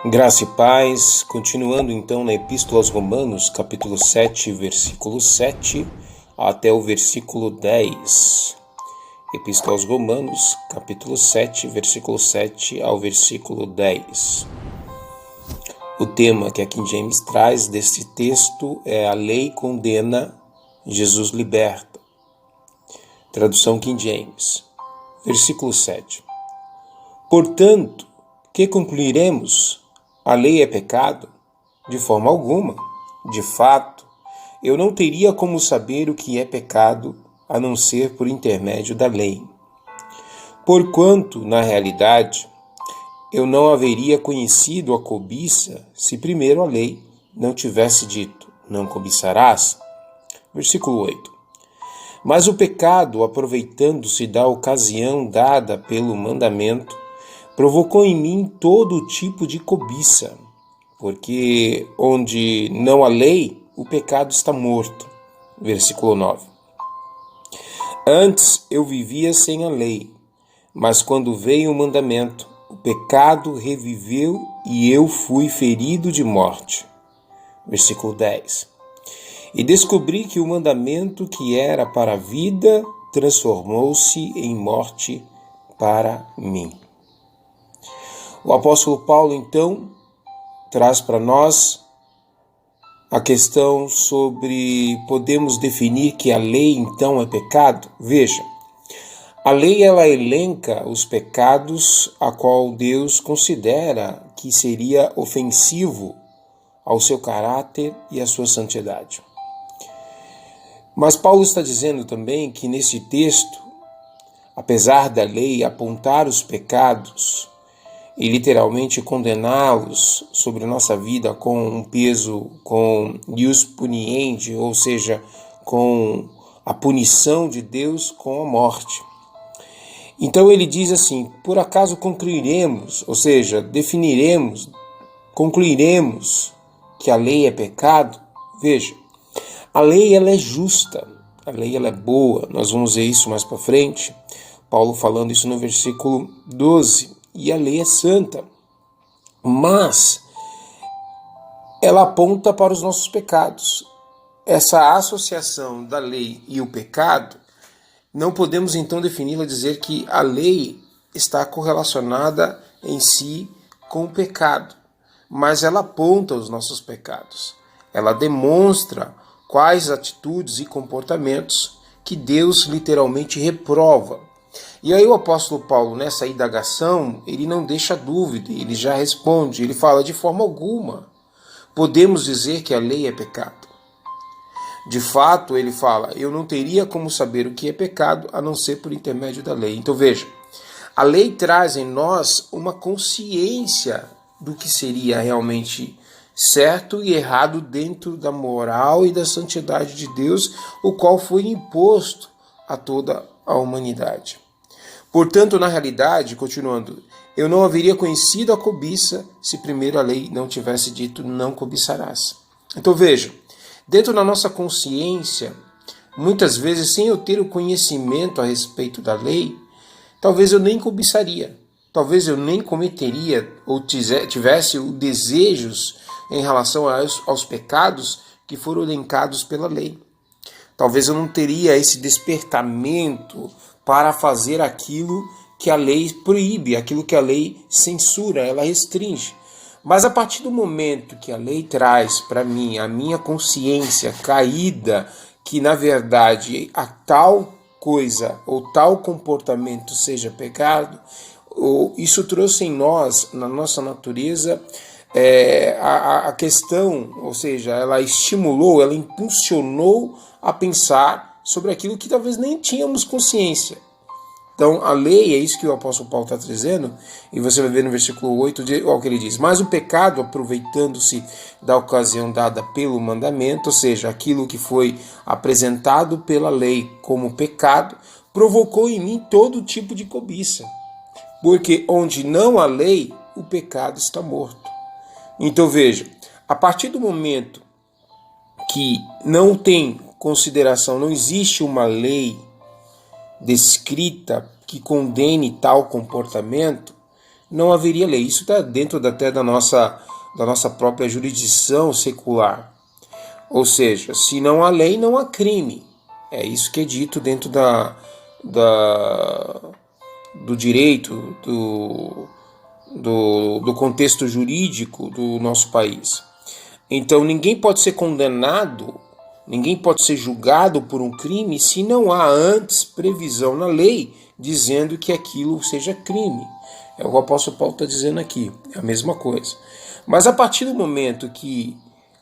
Graça e paz, continuando então na Epístola aos Romanos, capítulo 7, versículo 7 até o versículo 10. Epístola aos Romanos, capítulo 7, versículo 7 ao versículo 10. O tema que a King James traz deste texto é a lei condena, Jesus liberta. Tradução King James. Versículo 7. Portanto, que concluiremos? A lei é pecado? De forma alguma. De fato, eu não teria como saber o que é pecado a não ser por intermédio da lei. Porquanto, na realidade, eu não haveria conhecido a cobiça se primeiro a lei não tivesse dito, não cobiçarás. Versículo 8. Mas o pecado, aproveitando-se da ocasião dada pelo mandamento, provocou em mim todo tipo de cobiça, porque onde não há lei, o pecado está morto. Versículo 9. Antes eu vivia sem a lei, mas quando veio o mandamento, o pecado reviveu e eu fui ferido de morte. Versículo 10. E descobri que o mandamento que era para a vida transformou-se em morte para mim. O apóstolo Paulo, então, traz para nós a questão sobre podemos definir que a lei, então, é pecado? Veja, a lei ela elenca os pecados a qual Deus considera que seria ofensivo ao seu caráter e à sua santidade. Mas Paulo está dizendo também que nesse texto, apesar da lei apontar os pecados e literalmente condená-los sobre a nossa vida com um peso, com ius puniendi, ou seja, com a punição de Deus com a morte. Então ele diz assim, por acaso concluiremos, ou seja, definiremos, concluiremos que a lei é pecado? Veja, a lei ela é justa, a lei ela é boa, nós vamos ver isso mais para frente, Paulo falando isso no versículo 12, e a lei é santa, mas ela aponta para os nossos pecados. Essa associação da lei e o pecado, não podemos então defini-la dizer que a lei está correlacionada em si com o pecado, mas ela aponta os nossos pecados, ela demonstra quais atitudes e comportamentos que Deus literalmente reprova. E aí o apóstolo Paulo, nessa indagação, ele não deixa dúvida, ele já responde, ele fala de forma alguma. Podemos dizer que a lei é pecado. De fato, ele fala, eu não teria como saber o que é pecado a não ser por intermédio da lei. Então veja, a lei traz em nós uma consciência do que seria realmente certo e errado dentro da moral e da santidade de Deus, o qual foi imposto a toda a humanidade. Portanto, na realidade, continuando, eu não haveria conhecido a cobiça se primeiro a lei não tivesse dito não cobiçarás. Então veja, dentro da nossa consciência, muitas vezes sem eu ter o conhecimento a respeito da lei, talvez eu nem cobiçaria, talvez eu nem cometeria ou tivesse os desejos em relação aos pecados que foram elencados pela lei. Talvez eu não teria esse despertamento para fazer aquilo que a lei proíbe, aquilo que a lei censura, ela restringe. Mas a partir do momento que a lei traz para mim a minha consciência caída, que na verdade a tal coisa ou tal comportamento seja pecado, isso trouxe em nós, na nossa natureza, a questão, ou seja, ela estimulou, ela impulsionou a pensar sobre aquilo que talvez nem tínhamos consciência. Então, a lei, é isso que o apóstolo Paulo está dizendo, e você vai ver no versículo 8, olha o que ele diz, mas o pecado, aproveitando-se da ocasião dada pelo mandamento, ou seja, aquilo que foi apresentado pela lei como pecado, provocou em mim todo tipo de cobiça, porque onde não há lei, o pecado está morto. Então veja, a partir do momento que não tem consideração, não existe uma lei descrita que condene tal comportamento, não haveria lei. Isso está dentro até da nossa própria jurisdição secular. Ou seja, se não há lei, não há crime. É isso que é dito dentro do direito, do contexto jurídico do nosso país. Então ninguém pode ser condenado, ninguém pode ser julgado por um crime se não há antes previsão na lei dizendo que aquilo seja crime. É o que o apóstolo Paulo está dizendo aqui, é a mesma coisa. Mas a partir do momento que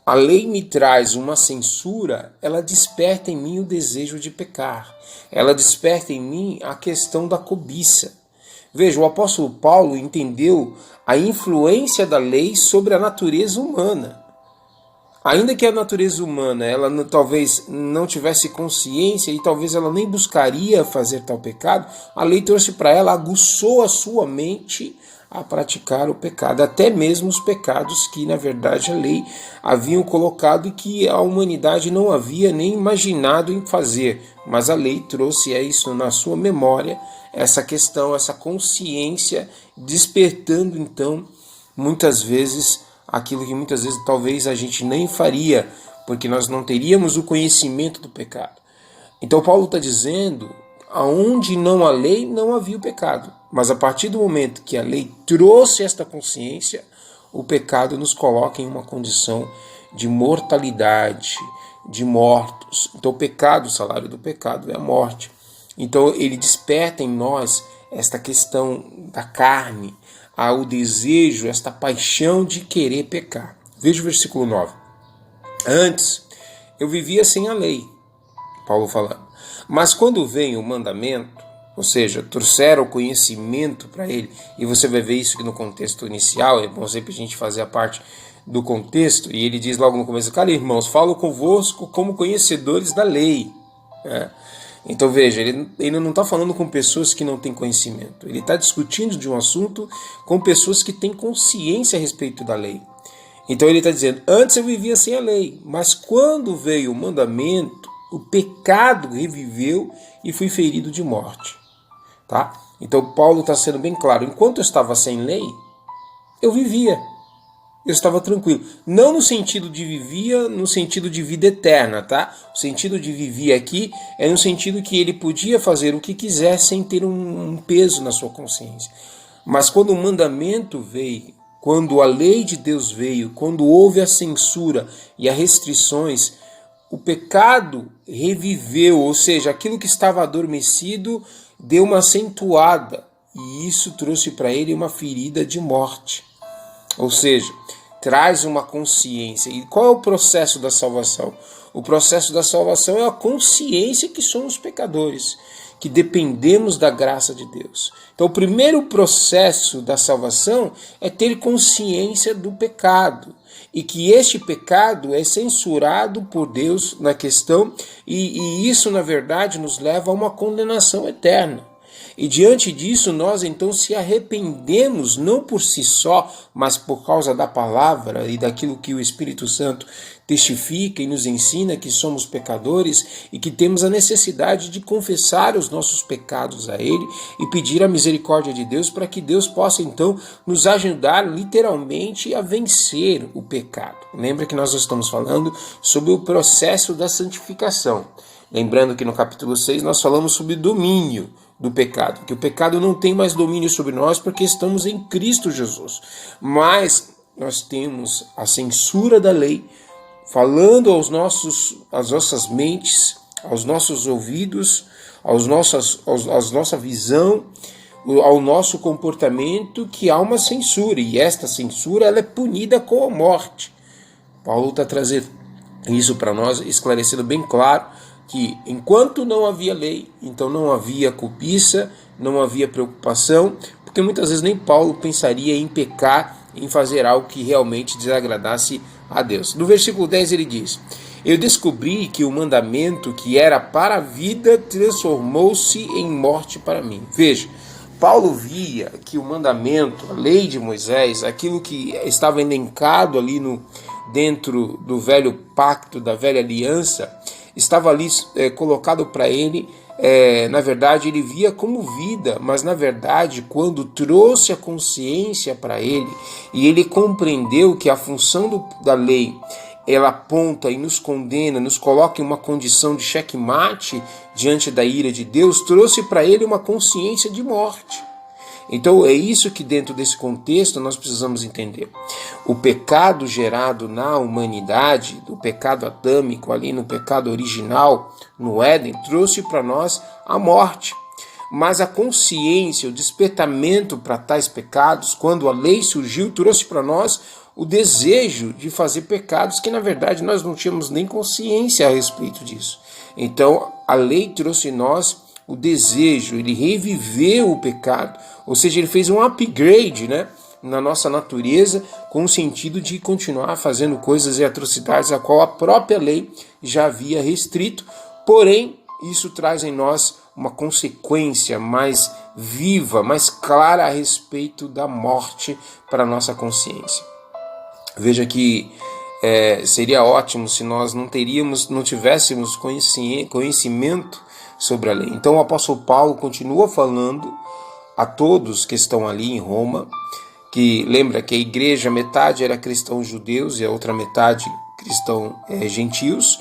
a lei me traz uma censura, ela desperta em mim o desejo de pecar. Ela desperta em mim a questão da cobiça. Veja, o apóstolo Paulo entendeu a influência da lei sobre a natureza humana. Ainda que a natureza humana ela talvez não tivesse consciência e talvez ela nem buscaria fazer tal pecado, a lei trouxe para ela, aguçou a sua mente a praticar o pecado, até mesmo os pecados que na verdade a lei haviam colocado e que a humanidade não havia nem imaginado em fazer, mas a lei trouxe isso na sua memória, essa questão, essa consciência, despertando então muitas vezes aquilo que muitas vezes talvez a gente nem faria, porque nós não teríamos o conhecimento do pecado. Então Paulo está dizendo, aonde não há lei, não havia o pecado. Mas a partir do momento que a lei trouxe esta consciência, o pecado nos coloca em uma condição de mortalidade, de mortos. Então o pecado, o salário do pecado é a morte. Então ele desperta em nós esta questão da carne, ao desejo, esta paixão de querer pecar. Veja o versículo 9. Antes, eu vivia sem a lei, Paulo falando. Mas quando vem o mandamento, ou seja, trouxeram o conhecimento para ele, e você vai ver isso aqui no contexto inicial, é bom sempre a gente fazer a parte do contexto, e ele diz logo no começo, cara, irmãos, falo convosco como conhecedores da lei. Então veja, ele não está falando com pessoas que não têm conhecimento, ele está discutindo de um assunto com pessoas que têm consciência a respeito da lei. Então ele está dizendo, antes eu vivia sem a lei, mas quando veio o mandamento, o pecado reviveu e fui ferido de morte. Tá? Então Paulo está sendo bem claro, enquanto eu estava sem lei, eu vivia. Eu estava tranquilo. Não no sentido de vivia, no sentido de vida eterna, tá? O sentido de vivia aqui é no sentido que ele podia fazer o que quisesse sem ter um peso na sua consciência. Mas quando o mandamento veio, quando a lei de Deus veio, quando houve a censura e as restrições, o pecado reviveu, ou seja, aquilo que estava adormecido deu uma acentuada. E isso trouxe para ele uma ferida de morte. Ou seja, traz uma consciência. E qual é o processo da salvação? O processo da salvação é a consciência que somos pecadores, que dependemos da graça de Deus. Então, o primeiro processo da salvação é ter consciência do pecado. E que este pecado é censurado por Deus na questão, e isso, na verdade, nos leva a uma condenação eterna. E diante disso, nós então se arrependemos, não por si só, mas por causa da palavra e daquilo que o Espírito Santo testifica e nos ensina que somos pecadores e que temos a necessidade de confessar os nossos pecados a Ele e pedir a misericórdia de Deus para que Deus possa então nos ajudar literalmente a vencer o pecado. Lembra que nós estamos falando sobre o processo da santificação. Lembrando que no capítulo 6 nós falamos sobre domínio do pecado, que o pecado não tem mais domínio sobre nós porque estamos em Cristo Jesus. Mas nós temos a censura da lei falando às nossas mentes, aos nossos ouvidos, à nossa visão, ao nosso comportamento, que há uma censura, e esta censura ela é punida com a morte. Paulo está trazendo isso para nós, esclarecendo bem claro que enquanto não havia lei, então não havia cobiça, não havia preocupação, porque muitas vezes nem Paulo pensaria em pecar, em fazer algo que realmente desagradasse a Deus. No versículo 10 ele diz, eu descobri que o mandamento que era para a vida transformou-se em morte para mim. Veja, Paulo via que o mandamento, a lei de Moisés, aquilo que estava elencado ali dentro do velho pacto, da velha aliança, estava ali colocado para ele na verdade, ele via como vida, mas na verdade, quando trouxe a consciência para ele e ele compreendeu que a função da lei ela aponta e nos condena, nos coloca em uma condição de xeque-mate diante da ira de Deus, trouxe para ele uma consciência de morte. Então é isso que dentro desse contexto nós precisamos entender. O pecado gerado na humanidade, do pecado adâmico ali no pecado original, no Éden, trouxe para nós a morte. Mas a consciência, o despertamento para tais pecados, quando a lei surgiu, trouxe para nós o desejo de fazer pecados que na verdade nós não tínhamos nem consciência a respeito disso. Então a lei trouxe em nós o desejo, ele reviveu o pecado, ou seja, ele fez um upgrade, na nossa natureza, com o sentido de continuar fazendo coisas e atrocidades a qual a própria lei já havia restrito, porém isso traz em nós uma consequência mais viva, mais clara a respeito da morte para a nossa consciência. Veja que seria ótimo se nós não tivéssemos conhecimento sobre a lei. Então o apóstolo Paulo continua falando a todos que estão ali em Roma, que lembra que a igreja, metade era cristãos judeus e a outra metade cristãos gentios,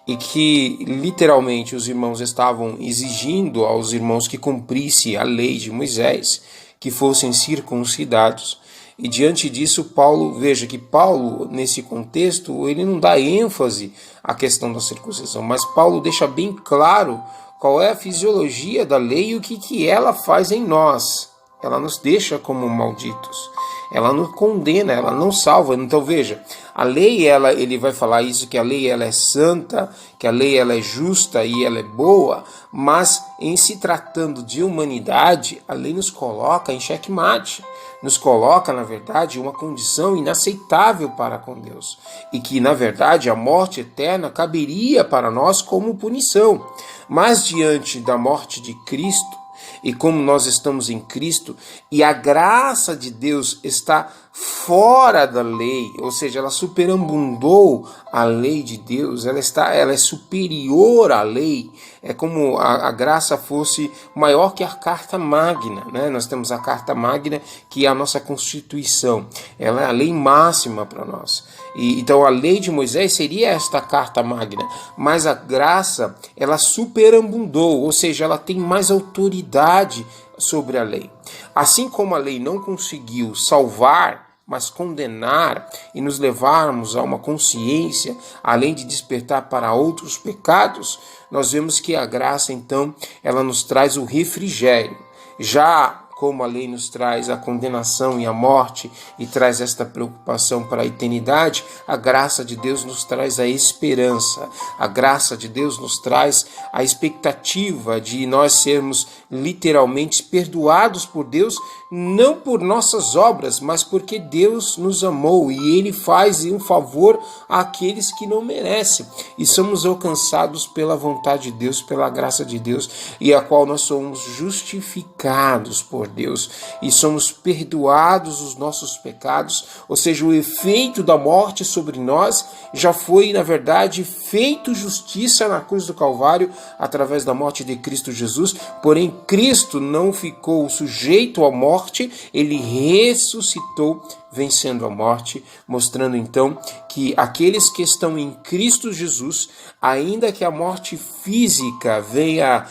e que literalmente os irmãos estavam exigindo aos irmãos que cumprissem a lei de Moisés, que fossem circuncidados. E diante disso, veja que Paulo, nesse contexto, ele não dá ênfase à questão da circuncisão, mas Paulo deixa bem claro qual é a fisiologia da lei e o que ela faz em nós. Ela nos deixa como malditos, ela nos condena, ela não salva. Então veja, a lei, ele vai falar isso, que a lei ela é santa, que a lei ela é justa e ela é boa, mas em se tratando de humanidade, a lei nos coloca em xeque-mate, nos coloca, na verdade, em uma condição inaceitável para com Deus, e que, na verdade, a morte eterna caberia para nós como punição. Mas diante da morte de Cristo, e como nós estamos em Cristo, e a graça de Deus está fora da lei, ou seja, ela superabundou a lei de Deus, ela é superior à lei, é como a graça fosse maior que a carta magna, Nós temos a carta magna, que é a nossa Constituição, ela é a lei máxima para nós. Então a lei de Moisés seria esta carta magna, mas a graça, ela superabundou, ou seja, ela tem mais autoridade sobre a lei. Assim como a lei não conseguiu salvar, mas condenar e nos levarmos a uma consciência, além de despertar para outros pecados, nós vemos que a graça, então, ela nos traz o refrigério. Já como a lei nos traz a condenação e a morte e traz esta preocupação para a eternidade, a graça de Deus nos traz a esperança. A graça de Deus nos traz a expectativa de nós sermos literalmente perdoados por Deus, não por nossas obras, mas porque Deus nos amou e Ele faz um favor àqueles que não merecem. E somos alcançados pela vontade de Deus, pela graça de Deus, e a qual nós somos justificados por Deus e somos perdoados os nossos pecados, ou seja, o efeito da morte sobre nós já foi, na verdade, feito justiça na cruz do Calvário através da morte de Cristo Jesus, porém Cristo não ficou sujeito à morte, ele ressuscitou vencendo a morte, mostrando então que aqueles que estão em Cristo Jesus, ainda que a morte física venha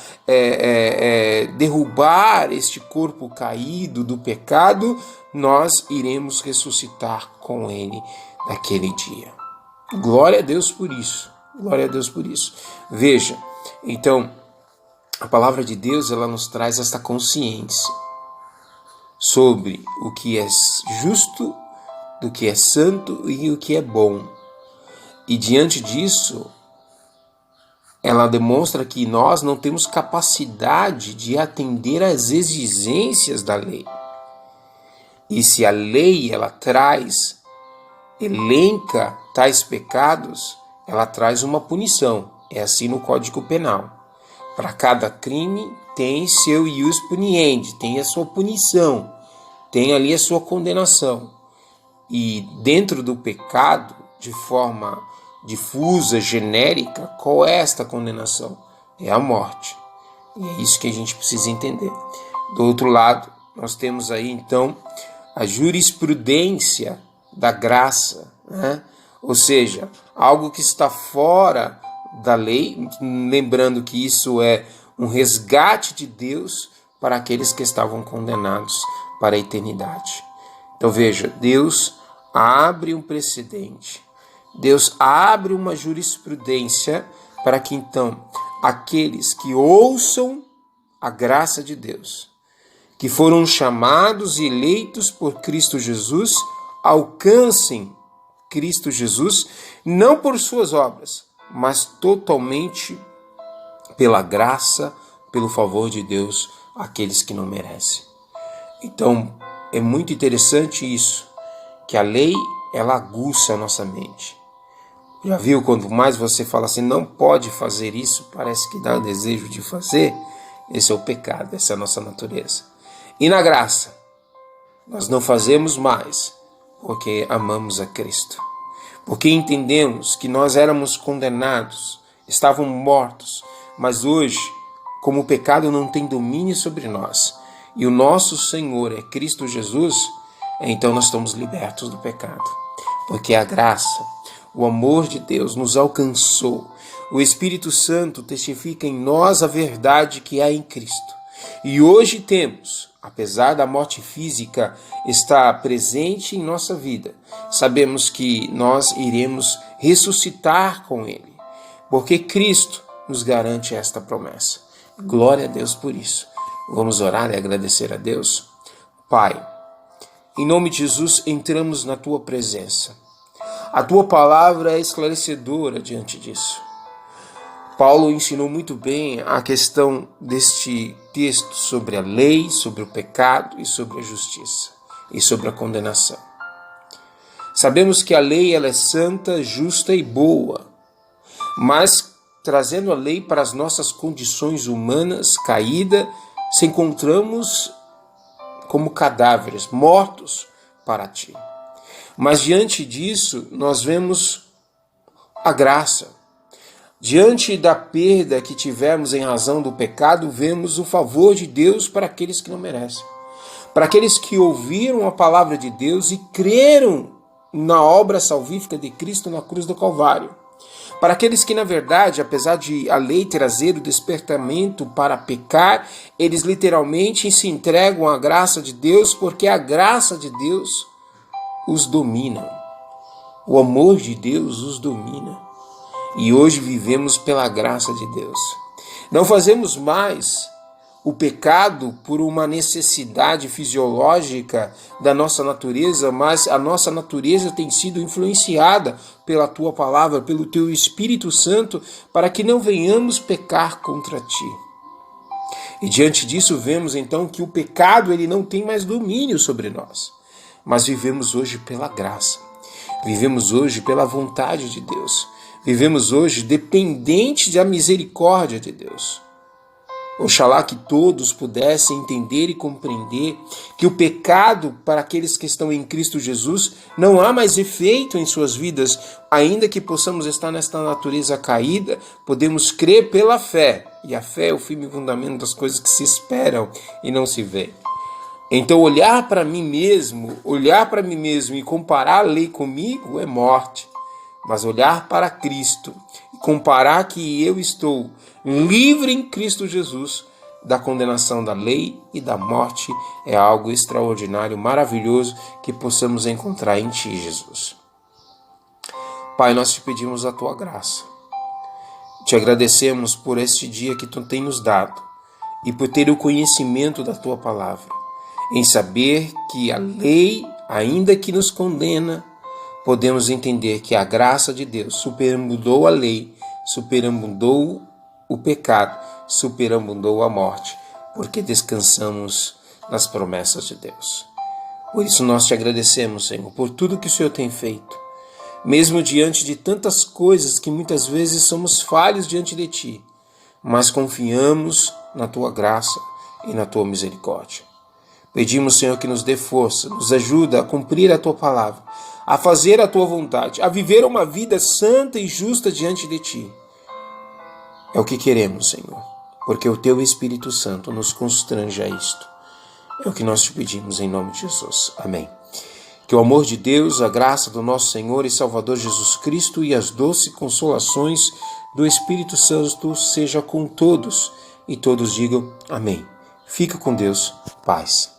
derrubar este corpo caído do pecado, nós iremos ressuscitar com ele naquele dia. Glória a Deus por isso. Glória a Deus por isso. Veja, então, a palavra de Deus, ela nos traz esta consciência sobre o que é justo, do que é santo e o que é bom. E diante disso, ela demonstra que nós não temos capacidade de atender às exigências da lei. E se a lei ela elenca tais pecados, ela traz uma punição. É assim no Código Penal. Para cada crime tem seu ius puniendi, tem a sua punição, tem ali a sua condenação. E dentro do pecado, de forma difusa, genérica, qual é esta condenação? É a morte. E é isso que a gente precisa entender. Do outro lado, nós temos aí então a jurisprudência da graça, né? Ou seja, algo que está fora da lei, lembrando que isso é um resgate de Deus para aqueles que estavam condenados para a eternidade. Então veja, Deus abre um precedente, Deus abre uma jurisprudência para que então aqueles que ouçam a graça de Deus, que foram chamados e eleitos por Cristo Jesus, alcancem Cristo Jesus, não por suas obras, mas totalmente pela graça, pelo favor de Deus, àqueles que não merecem. Então, é muito interessante isso, que a lei, ela aguça a nossa mente. Já viu, quando mais você fala assim, não pode fazer isso, parece que dá o desejo de fazer? Esse é o pecado, essa é a nossa natureza. E na graça, nós não fazemos mais porque amamos a Cristo. Porque entendemos que nós éramos condenados, estávamos mortos, mas hoje, como o pecado não tem domínio sobre nós, e o nosso Senhor é Cristo Jesus, então nós estamos libertos do pecado. Porque a graça, o amor de Deus nos alcançou. O Espírito Santo testifica em nós a verdade que há em Cristo. E hoje temos, apesar da morte física estar presente em nossa vida, sabemos que nós iremos ressuscitar com Ele, porque Cristo nos garante esta promessa. Glória a Deus por isso. Vamos orar e agradecer a Deus. Pai, em nome de Jesus, entramos na Tua presença. A Tua palavra é esclarecedora diante disso. Paulo ensinou muito bem a questão deste texto sobre a lei, sobre o pecado e sobre a justiça e sobre a condenação. Sabemos que a lei ela é santa, justa e boa, mas trazendo a lei para as nossas condições humanas caídas, se encontramos como cadáveres, mortos para Ti. Mas diante disso, nós vemos a graça. Diante da perda que tivemos em razão do pecado, vemos o favor de Deus para aqueles que não merecem. Para aqueles que ouviram a palavra de Deus e creram na obra salvífica de Cristo na cruz do Calvário. Para aqueles que, na verdade, apesar de a lei trazer o despertamento para pecar, eles literalmente se entregam à graça de Deus, porque a graça de Deus os domina. O amor de Deus os domina. E hoje vivemos pela graça de Deus. Não fazemos mais o pecado por uma necessidade fisiológica da nossa natureza, mas a nossa natureza tem sido influenciada pela Tua palavra, pelo Teu Espírito Santo, para que não venhamos pecar contra Ti. E diante disso vemos então que o pecado ele não tem mais domínio sobre nós, mas vivemos hoje pela graça, vivemos hoje pela vontade de Deus. Vivemos hoje dependente da misericórdia de Deus. Oxalá que todos pudessem entender e compreender que o pecado para aqueles que estão em Cristo Jesus não há mais efeito em suas vidas, ainda que possamos estar nesta natureza caída, podemos crer pela fé, e a fé é o firme fundamento das coisas que se esperam e não se veem. Então olhar para mim mesmo e comparar a lei comigo é morte. Mas olhar para Cristo e comparar que eu estou livre em Cristo Jesus da condenação da lei e da morte é algo extraordinário, maravilhoso que possamos encontrar em Ti, Jesus. Pai, nós te pedimos a Tua graça. Te agradecemos por este dia que Tu tem nos dado e por ter o conhecimento da Tua palavra, em saber que a lei, ainda que nos condena, podemos entender que a graça de Deus superabundou a lei, superabundou o pecado, superabundou a morte, porque descansamos nas promessas de Deus. Por isso nós te agradecemos, Senhor, por tudo que o Senhor tem feito, mesmo diante de tantas coisas que muitas vezes somos falhos diante de Ti, mas confiamos na Tua graça e na Tua misericórdia. Pedimos, Senhor, que nos dê força, nos ajuda a cumprir a Tua palavra, a fazer a Tua vontade, a viver uma vida santa e justa diante de Ti. É o que queremos, Senhor. porque o Teu Espírito Santo nos constrange a isto. É o que nós te pedimos em nome de Jesus. Amém. Que o amor de Deus, a graça do nosso Senhor e Salvador Jesus Cristo e as doces consolações do Espírito Santo seja com todos, e todos digam amém. Fica com Deus, paz.